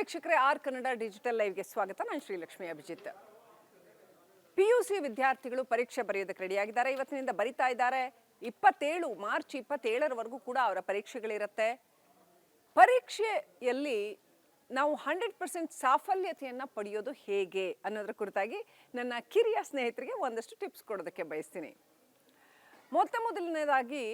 ವೀಕ್ಷಕರೇ, R Kannada digital ಲೈವ್ಗೆ ಸ್ವಾಗತ. ನಾನು ಶ್ರೀಲಕ್ಷ್ಮಿ ಅಭಿಜಿತ್. PUC ವಿದ್ಯಾರ್ಥಿಗಳು ಪರೀಕ್ಷೆ ಬರೆಯೋದಕ್ಕೆ ರೆಡಿಯಾಗಿದ್ದಾರೆ. ಇವತ್ತಿನಿಂದ ಬರಿತಾ ಇದ್ದಾರೆ. ಮಾರ್ಚ್ 27ರವರೆಗೂ ಕೂಡ ಅವರ ಪರೀಕ್ಷೆಗಳಿರುತ್ತೆ. ಪರೀಕ್ಷೆಯಲ್ಲಿ ನಾವು 100% ಸಾಫಲ್ಯತೆಯನ್ನು ಪಡೆಯೋದು ಹೇಗೆ ಅನ್ನೋದ್ರ ಕುರಿತಾಗಿ ನನ್ನ ಕಿರಿಯ ಸ್ನೇಹಿತರಿಗೆ ಒಂದಷ್ಟು ಟಿಪ್ಸ್ ಕೊಡೋದಕ್ಕೆ ಬಯಸ್ತೀನಿ. ಮೊದಲನೇದಾಗಿ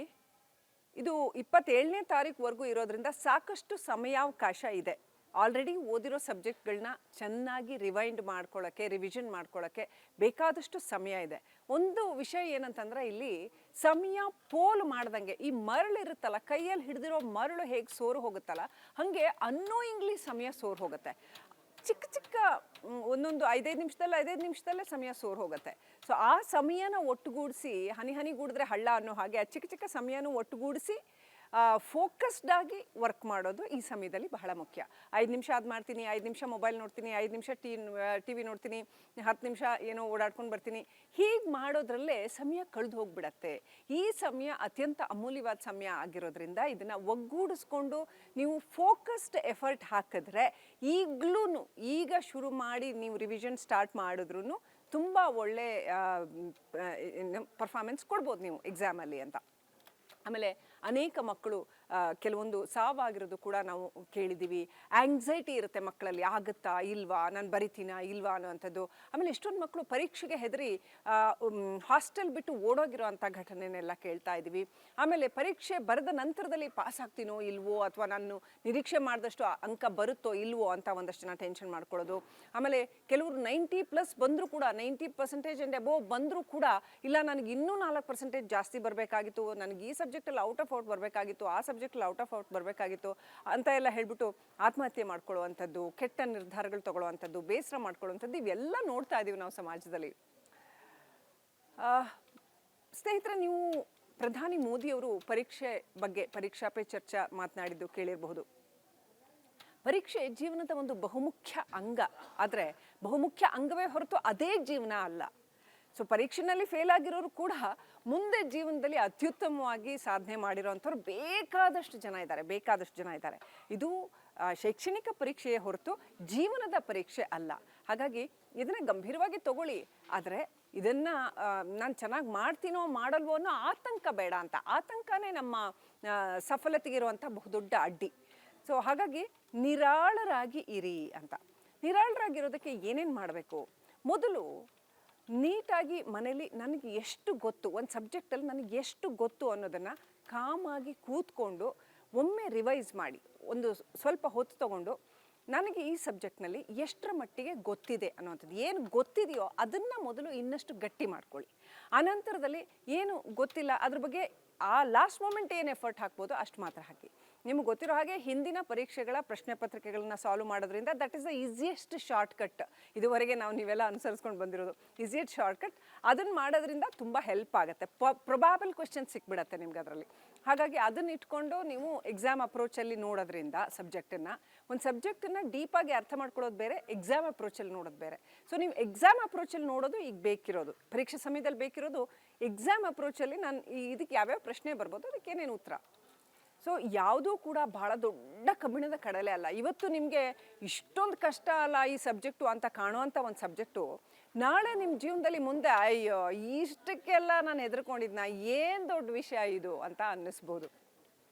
ಇದು 27ನೇ ತಾರೀಕುವರೆಗೂ ಇರೋದ್ರಿಂದ ಸಾಕಷ್ಟು ಸಮಯಾವಕಾಶ ಇದೆ. ಆಲ್ರೆಡಿ ಓದಿರೋ ಸಬ್ಜೆಕ್ಟ್ಗಳನ್ನ ಚೆನ್ನಾಗಿ ರಿವೈಂಡ್ ಮಾಡ್ಕೊಳ್ಳೋಕ್ಕೆ, ರಿವಿಷನ್ ಮಾಡ್ಕೊಳ್ಳೋಕ್ಕೆ ಬೇಕಾದಷ್ಟು ಸಮಯ ಇದೆ. ಒಂದು ವಿಷಯ ಏನಂತಂದ್ರೆ, ಇಲ್ಲಿ ಸಮಯ ಪೋಲು ಮಾಡ್ದಂಗೆ, ಈ ಮರಳಿರುತ್ತಲ್ಲ, ಕೈಯಲ್ಲಿ ಹಿಡಿದಿರೋ ಮರಳು ಹೇಗೆ ಸೋರು ಹೋಗುತ್ತಲ್ಲ, ಹಾಗೆ ಅನ್ನೋಯಿಂಗ್ಲಿ ಸಮಯ ಸೋರು ಹೋಗುತ್ತೆ. ಚಿಕ್ಕ ಒಂದೊಂದು 5 ನಿಮಿಷದಲ್ಲೇ ಸಮಯ ಸೋರು ಹೋಗುತ್ತೆ. ಸೊ ಆ ಸಮಯನ ಒಟ್ಟುಗೂಡಿಸಿ, ಹನಿ ಗೂಡಿದ್ರೆ ಹಳ್ಳ ಅನ್ನೋ ಹಾಗೆ ಆ ಚಿಕ್ಕ ಸಮಯನೂ ಒಟ್ಟುಗೂಡಿಸಿ ಫೋಕಸ್ಡ್ ಆಗಿ ವರ್ಕ್ ಮಾಡೋದು ಈ ಸಮಯದಲ್ಲಿ ಬಹಳ ಮುಖ್ಯ. 5 ನಿಮಿಷ ಅದು ಮಾಡ್ತೀನಿ, 5 ನಿಮಿಷ ಮೊಬೈಲ್ ನೋಡ್ತೀನಿ, 5 ನಿಮಿಷ ಟಿ ವಿ ನೋಡ್ತೀನಿ, 10 ನಿಮಿಷ ಏನೋ ಓಡಾಡ್ಕೊಂಡು ಬರ್ತೀನಿ. ಹೀಗೆ ಮಾಡೋದ್ರಲ್ಲೇ ಸಮಯ ಕಳೆದು ಹೋಗ್ಬಿಡತ್ತೆ. ಈ ಸಮಯ ಅತ್ಯಂತ ಅಮೂಲ್ಯವಾದ ಸಮಯ ಆಗಿರೋದ್ರಿಂದ ಇದನ್ನು ಒಗ್ಗೂಡಿಸ್ಕೊಂಡು ನೀವು ಫೋಕಸ್ಡ್ ಎಫರ್ಟ್ ಹಾಕಿದ್ರೆ, ಈಗ ಶುರು ಮಾಡಿ ನೀವು ರಿವಿಷನ್ ಸ್ಟಾರ್ಟ್ ಮಾಡಿದ್ರೂ ತುಂಬ ಒಳ್ಳೆ ಪರ್ಫಾರ್ಮೆನ್ಸ್ ಕೊಡ್ಬೋದು ನೀವು ಎಕ್ಸಾಮಲ್ಲಿ ಅಂತ. ಆಮೇಲೆ ಅನೇಕ ಮಕ್ಕಳು ಕೆಲವೊಂದು ಸಾವಾಗಿರೋದು ಕೂಡ ನಾವು ಕೇಳಿದ್ದೀವಿ. ಆಂಗ್ಸೈಟಿ ಇರುತ್ತೆ ಮಕ್ಕಳಲ್ಲಿ, ಆಗುತ್ತಾ ಇಲ್ವಾ, ನಾನು ಬರಿತೀನಾ ಇಲ್ವಾ ಅನ್ನೋವಂಥದ್ದು. ಆಮೇಲೆ ಎಷ್ಟೊಂದು ಮಕ್ಕಳು ಪರೀಕ್ಷೆಗೆ ಹೆದರಿ ಹಾಸ್ಟೆಲ್ ಬಿಟ್ಟು ಓಡೋಗಿರೋ ಅಂಥ ಘಟನೆನೆಲ್ಲ ಕೇಳ್ತಾ ಇದ್ದೀವಿ. ಆಮೇಲೆ ಪರೀಕ್ಷೆ ಬರೆದ ನಂತರದಲ್ಲಿ ಪಾಸ್ ಆಗ್ತೀನೋ ಇಲ್ವೋ, ಅಥವಾ ನಾನು ನಿರೀಕ್ಷೆ ಮಾಡಿದಷ್ಟು ಅಂಕ ಬರುತ್ತೋ ಇಲ್ವೋ ಅಂತ ಒಂದಷ್ಟು ಜನ ಟೆನ್ಷನ್ ಮಾಡ್ಕೊಳ್ಳೋದು. ಆಮೇಲೆ ಕೆಲವರು 90+ ಬಂದರೂ ಕೂಡ, 90% ಆ್ಯಂಡ್ ಅಬೋವ್ ಬಂದರೂ ಕೂಡ, ಇಲ್ಲ ನನಗೆ ಇನ್ನೂ 4% ಜಾಸ್ತಿ ಬರಬೇಕಾಗಿತ್ತು, ನನಗೆ ಈ ಸಬ್ಜೆಕ್ಟಲ್ಲಿ ಔಟ್ ಆಫ್ ಔಟ್ ಬರಬೇಕಾಗಿತ್ತು, ಆ ಸಬ್ಜೆಕ್ಟಲ್ಲಿ ಔಟ್ ಆಫ್ ಔಟ್ ಬರಬೇಕಾಗಿತ್ತು ಅಂತ ಎಲ್ಲ ಹೇಳ್ಬಿಟ್ಟು ಆತ್ಮಹತ್ಯೆ ಮಾಡ್ಕೊಳ್ಳುವಂಥದ್ದು, ಕೆಟ್ಟ ನಿರ್ಧಾರಗಳು ತಗೊಳ್ಳುವಂಥದ್ದು, ಬೇಸರ ಮಾಡ್ಕೊಳ್ಳುವಂಥದ್ದು, ಇವೆಲ್ಲ ನೋಡ್ತಾ ಇದ್ದೀವಿ ನಾವು ಸಮಾಜದಲ್ಲಿ. ಸ್ನೇಹಿತರೆ, ನೀವು ಪ್ರಧಾನಿ ಮೋದಿಯವರು ಪರೀಕ್ಷೆ ಬಗ್ಗೆ, ಪರೀಕ್ಷಾ ಪೇ ಚರ್ಚಾ ಮಾತನಾಡಿದ್ದು ಕೇಳಿರಬಹುದು. ಪರೀಕ್ಷೆ ಜೀವನದ ಒಂದು ಬಹುಮುಖ್ಯ ಅಂಗ, ಆದರೆ ಬಹುಮುಖ್ಯ ಅಂಗವೇ ಹೊರತು ಅದೇ ಜೀವನ ಅಲ್ಲ. ಸೊ ಪರೀಕ್ಷೆನಲ್ಲಿ ಫೇಲ್ ಆಗಿರೋರು ಕೂಡ ಮುಂದೆ ಜೀವನದಲ್ಲಿ ಅತ್ಯುತ್ತಮವಾಗಿ ಸಾಧನೆ ಮಾಡಿರೋವಂಥವ್ರು ಬೇಕಾದಷ್ಟು ಜನ ಇದ್ದಾರೆ. ಇದು ಶೈಕ್ಷಣಿಕ ಪರೀಕ್ಷೆಯೇ ಹೊರತು ಜೀವನದ ಪರೀಕ್ಷೆ ಅಲ್ಲ. ಹಾಗಾಗಿ ಇದನ್ನು ಗಂಭೀರವಾಗಿ ತಗೊಳ್ಳಿ. ಆದರೆ ಇದನ್ನು ನಾನು ಚೆನ್ನಾಗಿ ಮಾಡ್ತೀನೋ ಮಾಡಲ್ವೋ ಅನ್ನೋ ಆತಂಕ ಬೇಡ ಅಂತ. ಆತಂಕನೇ ನಮ್ಮ ಸಫಲತೆಗಿರುವಂಥ ಬಹುದೊಡ್ಡ ಅಡ್ಡಿ. ಸೊ ಹಾಗಾಗಿ ನಿರಾಳರಾಗಿ ಇರಿ ಅಂತ. ನಿರಾಳರಾಗಿರೋದಕ್ಕೆ ಏನೇನು ಮಾಡಬೇಕು? ಮೊದಲು ನೀಟಾಗಿ ಮನೇಲಿ ನನಗೆ ಎಷ್ಟು ಗೊತ್ತು, ಒಂದು ಸಬ್ಜೆಕ್ಟಲ್ಲಿ ನನಗೆ ಎಷ್ಟು ಗೊತ್ತು ಅನ್ನೋದನ್ನು ಕಾಮಾಗಿ ಕೂತ್ಕೊಂಡು ಒಮ್ಮೆ ರಿವೈಸ್ ಮಾಡಿ, ಒಂದು ಸ್ವಲ್ಪ ಹೊತ್ತು ತಗೊಂಡು ನನಗೆ ಈ ಸಬ್ಜೆಕ್ಟ್ನಲ್ಲಿ ಎಷ್ಟರ ಮಟ್ಟಿಗೆ ಗೊತ್ತಿದೆ ಅನ್ನೋವಂಥದ್ದು, ಏನು ಗೊತ್ತಿದೆಯೋ ಅದನ್ನು ಮೊದಲು ಇನ್ನಷ್ಟು ಗಟ್ಟಿ ಮಾಡ್ಕೊಳ್ಳಿ. ಆನಂತರದಲ್ಲಿ ಏನು ಗೊತ್ತಿಲ್ಲ ಅದ್ರ ಬಗ್ಗೆ ಆ ಲಾಸ್ಟ್ ಮೂಮೆಂಟ್ ಏನು ಎಫರ್ಟ್ ಹಾಕ್ಬೋದು ಅಷ್ಟು ಮಾತ್ರ ಹಾಕಿ. ನಿಮಗೆ ಗೊತ್ತಿರೋ ಹಾಗೆ ಹಿಂದಿನ ಪರೀಕ್ಷೆಗಳ ಪ್ರಶ್ನೆ ಪತ್ರಿಕೆಗಳನ್ನ ಸಾಲ್ವ್ ಮಾಡೋದ್ರಿಂದ that is the easiest shortcut. ಇದುವರೆಗೆ ನೀವೆಲ್ಲ ಅನುಸರಿಸ್ಕೊಂಡು ಬಂದಿರೋದು ಈಸಿಯೆಸ್ಟ್ ಶಾರ್ಟ್ಕಟ್. ಅದನ್ನು ಮಾಡೋದ್ರಿಂದ ತುಂಬ ಹೆಲ್ಪ್ ಆಗುತ್ತೆ. ಪ್ರೊಬಾಬಲ್ ಕ್ವೆಶ್ಚನ್ ಸಿಕ್ಬಿಡತ್ತೆ ನಿಮ್ಗೆ ಅದರಲ್ಲಿ. ಹಾಗಾಗಿ ಅದನ್ನ ಇಟ್ಕೊಂಡು ನೀವು ಎಕ್ಸಾಮ್ ಅಪ್ರೋಚಲ್ಲಿ ನೋಡೋದ್ರಿಂದ ಒಂದು ಸಬ್ಜೆಕ್ಟನ್ನು ಡೀಪಾಗಿ ಅರ್ಥ ಮಾಡ್ಕೊಳ್ಳೋದು ಬೇರೆ, ಎಕ್ಸಾಮ್ ಅಪ್ರೋಚಲ್ಲಿ ನೋಡೋದು ಬೇರೆ. ಸೊ ನೀವು ಎಕ್ಸಾಮ್ ಅಪ್ರೋಚಲ್ಲಿ ನೋಡೋದು ಈಗ ಬೇಕಿರೋದು, ಪರೀಕ್ಷೆ ಸಮಯದಲ್ಲಿ ಬೇಕಿರೋದು ಎಕ್ಸಾಮ್ ಅಪ್ರೋಚಲ್ಲಿ ನಾನು ಇದಕ್ಕೆ ಯಾವ್ಯಾವ ಪ್ರಶ್ನೆ ಬರ್ಬೋದು, ಅದಕ್ಕೆ ಏನೇನು ಉತ್ತರ. ಸೊ ಯಾವುದೂ ಕೂಡ ಭಾಳ ದೊಡ್ಡ ಕಬ್ಬಿಣದ ಕಡಲೆ ಅಲ್ಲ. ಇವತ್ತು ನಿಮಗೆ ಇಷ್ಟೊಂದು ಕಷ್ಟ ಅಲ್ಲ ಈ ಸಬ್ಜೆಕ್ಟು ಅಂತ ಕಾಣುವಂಥ ಒಂದು ಸಬ್ಜೆಕ್ಟು, ನಾಳೆ ನಿಮ್ಮ ಜೀವನದಲ್ಲಿ ಮುಂದೆ ಅಯ್ಯೋ ಇಷ್ಟಕ್ಕೆಲ್ಲ ನಾನು ಹೆದರ್ಕೊಂಡಿದ್ನ, ಏನು ದೊಡ್ಡ ವಿಷಯ ಇದು ಅಂತ ಅನ್ನಿಸ್ಬೋದು.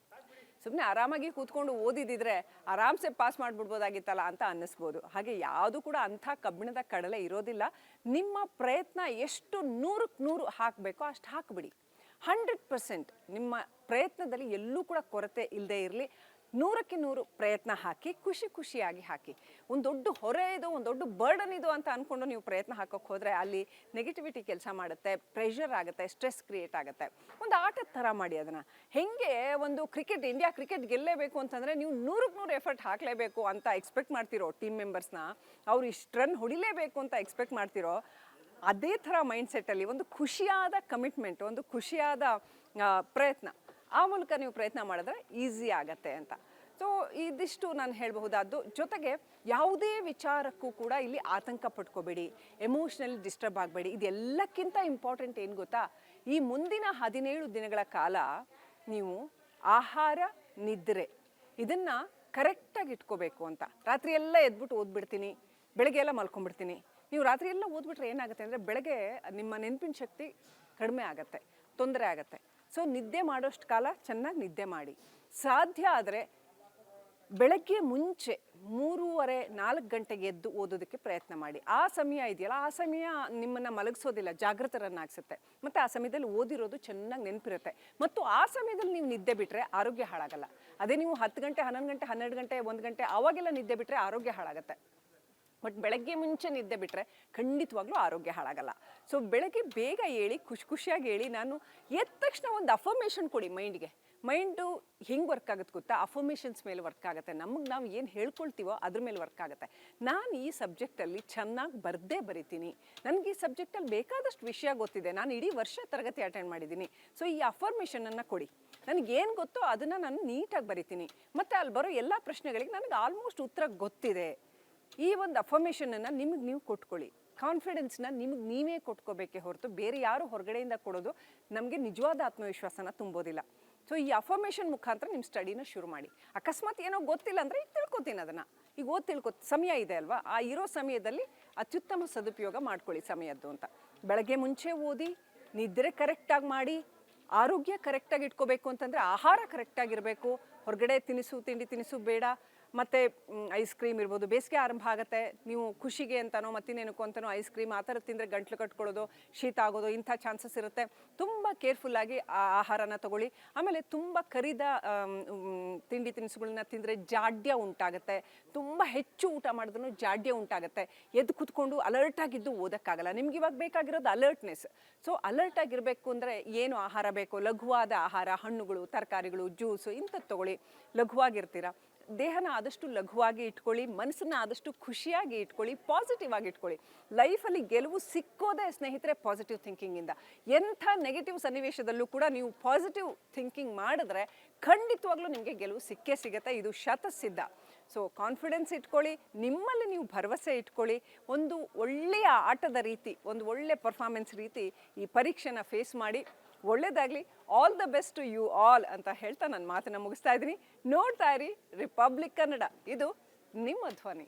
ಸುಮ್ಮನೆ ಆರಾಮಾಗಿ ಕೂತ್ಕೊಂಡು ಓದಿದಿದ್ರೆ ಆರಾಮ್ಸೆ ಪಾಸ್ ಮಾಡಿಬಿಡ್ಬೋದಾಗಿತ್ತಲ್ಲ ಅಂತ ಅನ್ನಿಸ್ಬೋದು. ಹಾಗೆ ಯಾವುದು ಕೂಡ ಅಂಥ ಕಬ್ಬಿಣದ ಕಡಲೆ ಇರೋದಿಲ್ಲ. ನಿಮ್ಮ ಪ್ರಯತ್ನ ಎಷ್ಟು 100ಕ್ಕೆ 100 ಹಾಕಬೇಕೋ ಅಷ್ಟು ಹಾಕಿಬಿಡಿ. 100% ನಿಮ್ಮ ಪ್ರಯತ್ನದಲ್ಲಿ ಎಲ್ಲೂ ಕೂಡ ಕೊರತೆ ಇಲ್ಲದೆ ಇರಲಿ. 100ಕ್ಕೆ 100 ಪ್ರಯತ್ನ ಹಾಕಿ, ಖುಷಿಯಾಗಿ ಹಾಕಿ. ಒಂದು ದೊಡ್ಡ ಹೊರೆ ಇದು, ಒಂದು ದೊಡ್ಡ ಬರ್ಡನ್ ಇದು ಅಂತ ಅಂದ್ಕೊಂಡು ನೀವು ಪ್ರಯತ್ನ ಹಾಕೋಕ್ಕೆ ಹೋದರೆ ಅಲ್ಲಿ ನೆಗೆಟಿವಿಟಿ ಕೆಲಸ ಮಾಡುತ್ತೆ, ಪ್ರೆಷರ್ ಆಗುತ್ತೆ, ಸ್ಟ್ರೆಸ್ ಕ್ರಿಯೇಟ್ ಆಗುತ್ತೆ. ಒಂದು ಆಟದ ಥರ ಮಾಡಿ ಅದನ್ನು. ಹೆಂಗೆ ಒಂದು ಇಂಡಿಯಾ ಕ್ರಿಕೆಟ್ ಗೆಲ್ಲೇಬೇಕು ಅಂತಂದರೆ ನೀವು 100ಕ್ಕೆ 100 ಎಫರ್ಟ್ ಹಾಕಲೇಬೇಕು ಅಂತ ಎಕ್ಸ್ಪೆಕ್ಟ್ ಮಾಡ್ತಿರೋ ಟೀಮ್ ಮೆಂಬರ್ಸ್ನ, ಅವ್ರು ಇಷ್ಟು ರನ್ ಹೊಡಿಲೇಬೇಕು ಅಂತ ಎಕ್ಸ್ಪೆಕ್ಟ್ ಮಾಡ್ತಿರೋ, ಅದೇ ಥರ ಮೈಂಡ್ಸೆಟ್ಟಲ್ಲಿ ಒಂದು ಖುಷಿಯಾದ ಕಮಿಟ್ಮೆಂಟ್, ಒಂದು ಖುಷಿಯಾದ ಪ್ರಯತ್ನ, ಆ ಮೂಲಕ ನೀವು ಪ್ರಯತ್ನ ಮಾಡಿದ್ರೆ ಈಸಿ ಆಗತ್ತೆ ಅಂತ. ಸೊ ಇದಿಷ್ಟು ನಾನು ಹೇಳಬಹುದಾದ್ದು. ಜೊತೆಗೆ ಯಾವುದೇ ವಿಚಾರಕ್ಕೂ ಕೂಡ ಇಲ್ಲಿ ಆತಂಕ ಪಟ್ಕೋಬೇಡಿ, ಎಮೋಷ್ನಲಿ ಡಿಸ್ಟರ್ಬ್ ಆಗಬೇಡಿ. ಇದೆಲ್ಲಕ್ಕಿಂತ ಇಂಪಾರ್ಟೆಂಟ್ ಏನು ಗೊತ್ತಾ, ಈ ಮುಂದಿನ 17 ದಿನಗಳ ಕಾಲ ನೀವು ಆಹಾರ, ನಿದ್ರೆ ಇದನ್ನು ಕರೆಕ್ಟಾಗಿ ಇಟ್ಕೋಬೇಕು ಅಂತ. ರಾತ್ರಿ ಎಲ್ಲ ಎದ್ಬಿಟ್ಟು ಓದ್ಬಿಡ್ತೀನಿ, ಬೆಳಗ್ಗೆ ಎಲ್ಲ ಮಲ್ಕೊಂಡ್ಬಿಡ್ತೀನಿ. ನೀವು ರಾತ್ರಿ ಎಲ್ಲ ಓದ್ಬಿಟ್ರೆ ಏನಾಗುತ್ತೆ ಅಂದರೆ ಬೆಳಗ್ಗೆ ನಿಮ್ಮ ನೆನಪಿನ ಶಕ್ತಿ ಕಡಿಮೆ ಆಗುತ್ತೆ, ತೊಂದರೆ ಆಗುತ್ತೆ. ಸೊ ನಿದ್ದೆ ಮಾಡೋಷ್ಟು ಕಾಲ ಚೆನ್ನಾಗಿ ನಿದ್ದೆ ಮಾಡಿ. ಸಾಧ್ಯ ಆದರೆ ಬೆಳಗ್ಗೆ ಮುಂಚೆ 3:30-4 ಗಂಟೆಗೆ ಎದ್ದು ಓದೋದಕ್ಕೆ ಪ್ರಯತ್ನ ಮಾಡಿ. ಆ ಸಮಯ ಇದೆಯಲ್ಲ, ಆ ಸಮಯ ನಿಮ್ಮನ್ನು ಮಲಗಿಸೋದಿಲ್ಲ, ಜಾಗೃತರನ್ನಾಗಿಸುತ್ತೆ. ಮತ್ತು ಆ ಸಮಯದಲ್ಲಿ ಓದಿರೋದು ಚೆನ್ನಾಗಿ ನೆನಪಿರುತ್ತೆ. ಮತ್ತು ಆ ಸಮಯದಲ್ಲಿ ನೀವು ನಿದ್ದೆ ಬಿಟ್ಟರೆ ಆರೋಗ್ಯ ಹಾಳಾಗಲ್ಲ. ಅದೇ ನೀವು 10 ಗಂಟೆ, 11 ಗಂಟೆ, 12 ಗಂಟೆ, 1 ಗಂಟೆ ಆವಾಗೆಲ್ಲ ನಿದ್ದೆ ಬಿಟ್ಟರೆ ಆರೋಗ್ಯ ಹಾಳಾಗುತ್ತೆ. ಬಟ್ ಬೆಳಗ್ಗೆ ಮುಂಚೆ ನಿದ್ದೆ ಬಿಟ್ಟರೆ ಖಂಡಿತವಾಗ್ಲೂ ಆರೋಗ್ಯ ಹಾಳಾಗಲ್ಲ. ಸೊ ಬೆಳಗ್ಗೆ ಬೇಗ ಹೇಳಿ, ಖುಷಿಯಾಗಿ ಹೇಳಿ. ನಾನು ಎದ್ದ ತಕ್ಷಣ ಒಂದು ಅಫರ್ಮೇಷನ್ ಕೊಡಿ ಮೈಂಡ್ಗೆ. ಮೈಂಡು ಹೆಂಗೆ ವರ್ಕ್ ಆಗುತ್ತೆ ಗೊತ್ತಾ? ಅಫರ್ಮೇಷನ್ಸ್ ಮೇಲೆ ವರ್ಕ್ ಆಗುತ್ತೆ. ನಮಗೆ ನಾವು ಏನು ಹೇಳ್ಕೊಳ್ತೀವೋ ಅದ್ರ ಮೇಲೆ ವರ್ಕ್ ಆಗುತ್ತೆ. ನಾನು ಈ ಸಬ್ಜೆಕ್ಟಲ್ಲಿ ಚೆನ್ನಾಗಿ ಬರಿತೀನಿ, ನನಗೆ ಈ ಸಬ್ಜೆಕ್ಟಲ್ಲಿ ಬೇಕಾದಷ್ಟು ವಿಷಯ ಗೊತ್ತಿದೆ, ನಾನು ಇಡೀ ವರ್ಷ ತರಗತಿ ಅಟೆಂಡ್ ಮಾಡಿದ್ದೀನಿ. ಸೊ ಈ ಅಫರ್ಮೇಷನನ್ನು ಕೊಡಿ. ನನಗೇನು ಗೊತ್ತೋ ಅದನ್ನು ನಾನು ನೀಟಾಗಿ ಬರಿತೀನಿ. ಮತ್ತು ಅಲ್ಲಿ ಬರೋ ಎಲ್ಲ ಪ್ರಶ್ನೆಗಳಿಗೆ ನನಗೆ ಆಲ್ಮೋಸ್ಟ್ ಉತ್ತರ ಗೊತ್ತಿದೆ. ಈ ಒಂದು ಅಫರ್ಮೇಷನನ್ನು ನಿಮಗೆ ನೀವು ಕೊಟ್ಕೊಳ್ಳಿ. ಕಾನ್ಫಿಡೆನ್ಸ್ನ ನಿಮಗೆ ನೀವೇ ಕೊಟ್ಕೋಬೇಕೇ ಹೊರತು ಬೇರೆ ಯಾರು ಹೊರಗಡೆಯಿಂದ ಕೊಡೋದು ನಮಗೆ ನಿಜವಾದ ಆತ್ಮವಿಶ್ವಾಸನ ತುಂಬೋದಿಲ್ಲ. ಸೊ ಈ ಅಫರ್ಮೇಷನ್ ಮುಖಾಂತರ ನಿಮ್ಮ ಸ್ಟಡಿನ ಶುರು ಮಾಡಿ. ಅಕಸ್ಮಾತ್ ಏನೋ ಗೊತ್ತಿಲ್ಲ ಅಂದರೆ ಈಗ ತಿಳ್ಕೊತೀನಿ ಅದನ್ನು. ಈಗ ಸಮಯ ಇದೆ ಅಲ್ವಾ, ಆ ಇರೋ ಸಮಯದಲ್ಲಿ ಅತ್ಯುತ್ತಮ ಸದುಪಯೋಗ ಮಾಡ್ಕೊಳ್ಳಿ ಸಮಯದ್ದು ಅಂತ. ಬೆಳಗ್ಗೆ ಮುಂಚೆ ಓದಿ, ನಿದ್ರೆ ಕರೆಕ್ಟಾಗಿ ಮಾಡಿ, ಆರೋಗ್ಯ ಕರೆಕ್ಟಾಗಿ ಇಟ್ಕೋಬೇಕು ಅಂತಂದರೆ ಆಹಾರ ಕರೆಕ್ಟಾಗಿರಬೇಕು. ಹೊರಗಡೆ ತಿಂಡಿ ತಿನಿಸು ಬೇಡ. ಮತ್ತು ಐಸ್ ಕ್ರೀಮ್ ಇರ್ಬೋದು, ಬೇಸಿಗೆ ಆರಂಭ ಆಗುತ್ತೆ, ನೀವು ಖುಷಿಗೆ ಅಂತನೋ ಮತ್ತಿನ್ನೇನಕ್ಕೋ ಅಂತನೋ ಐಸ್ ಕ್ರೀಮ್ ಆ ಥರ ತಿಂದರೆ ಗಂಟ್ಲು ಕಟ್ಕೊಳ್ಳೋದು, ಶೀತ ಆಗೋದು ಇಂಥ ಚಾನ್ಸಸ್ ಇರುತ್ತೆ. ತುಂಬ ಕೇರ್ಫುಲ್ಲಾಗಿ ಆ ಆಹಾರನ ತಗೊಳ್ಳಿ. ಆಮೇಲೆ ತುಂಬ ಕರಿದ ತಿಂಡಿ ತಿನಿಸುಗಳನ್ನ ತಿಂದರೆ ಜಾಡ್ಯ ಉಂಟಾಗುತ್ತೆ. ತುಂಬ ಹೆಚ್ಚು ಊಟ ಮಾಡಿದ್ರೂ ಜಾಡ್ಯ ಉಂಟಾಗುತ್ತೆ. ಎದ್ದು ಕೂತ್ಕೊಂಡು ಅಲರ್ಟಾಗಿದ್ದು ಓದೋಕ್ಕಾಗಲ್ಲ. ನಿಮ್ಗೆ ಇವಾಗ ಬೇಕಾಗಿರೋದು ಅಲರ್ಟ್ನೆಸ್. ಸೊ ಅಲರ್ಟಾಗಿರಬೇಕು ಅಂದರೆ ಏನು ಆಹಾರ ಬೇಕು? ಲಘುವಾದ ಆಹಾರ, ಹಣ್ಣುಗಳು, ತರಕಾರಿಗಳು, ಜ್ಯೂಸು ಇಂಥದ್ದು ತಗೊಳ್ಳಿ. ಲಘುವಾಗಿರ್ತೀರ. ದೇಹನ ಆದಷ್ಟು ಲಘುವಾಗಿ ಇಟ್ಕೊಳ್ಳಿ, ಮನಸ್ಸನ್ನ ಆದಷ್ಟು ಖುಷಿಯಾಗಿ ಇಟ್ಕೊಳ್ಳಿ, ಪಾಸಿಟಿವ್ ಆಗಿ ಇಟ್ಕೊಳ್ಳಿ. ಲೈಫಲ್ಲಿ ಗೆಲುವು ಸಿಕ್ಕೋದೇ ಸ್ನೇಹಿತರೆ ಪಾಸಿಟಿವ್ ಥಿಂಕಿಂಗಿಂದ. ಎಂಥ ನೆಗೆಟಿವ್ ಸನ್ನಿವೇಶದಲ್ಲೂ ಕೂಡ ನೀವು ಪಾಸಿಟಿವ್ ಥಿಂಕಿಂಗ್ ಮಾಡಿದ್ರೆ ಖಂಡಿತವಾಗ್ಲೂ ನಿಮಗೆ ಗೆಲುವು ಸಿಕ್ಕೇ ಸಿಗುತ್ತೆ. ಇದು ಶತಸಿದ್ಧ. ಸೊ ಕಾನ್ಫಿಡೆನ್ಸ್ ಇಟ್ಕೊಳ್ಳಿ, ನಿಮ್ಮಲ್ಲಿ ನೀವು ಭರವಸೆ ಇಟ್ಕೊಳ್ಳಿ. ಒಂದು ಒಳ್ಳೆಯ ಆಟದ ರೀತಿ, ಒಂದು ಒಳ್ಳೆಯ ಪರ್ಫಾರ್ಮೆನ್ಸ್ ರೀತಿ ಈ ಪರೀಕ್ಷೆನ ಫೇಸ್ ಮಾಡಿ. ಒಳ್ಳೆಯದಾಗಲಿ. All the best to you all ಅಂತ ಹೇಳ್ತಾ ನನ್ನ ಮಾತನ್ನು ಮುಗಿಸ್ತಾ ಇದ್ದೀನಿ. ನೋಡ್ತಾ ಇರಿ ರಿಪಬ್ಲಿಕ್ ಕನ್ನಡ. ಇದು ನಿಮ್ಮ ಧ್ವನಿ.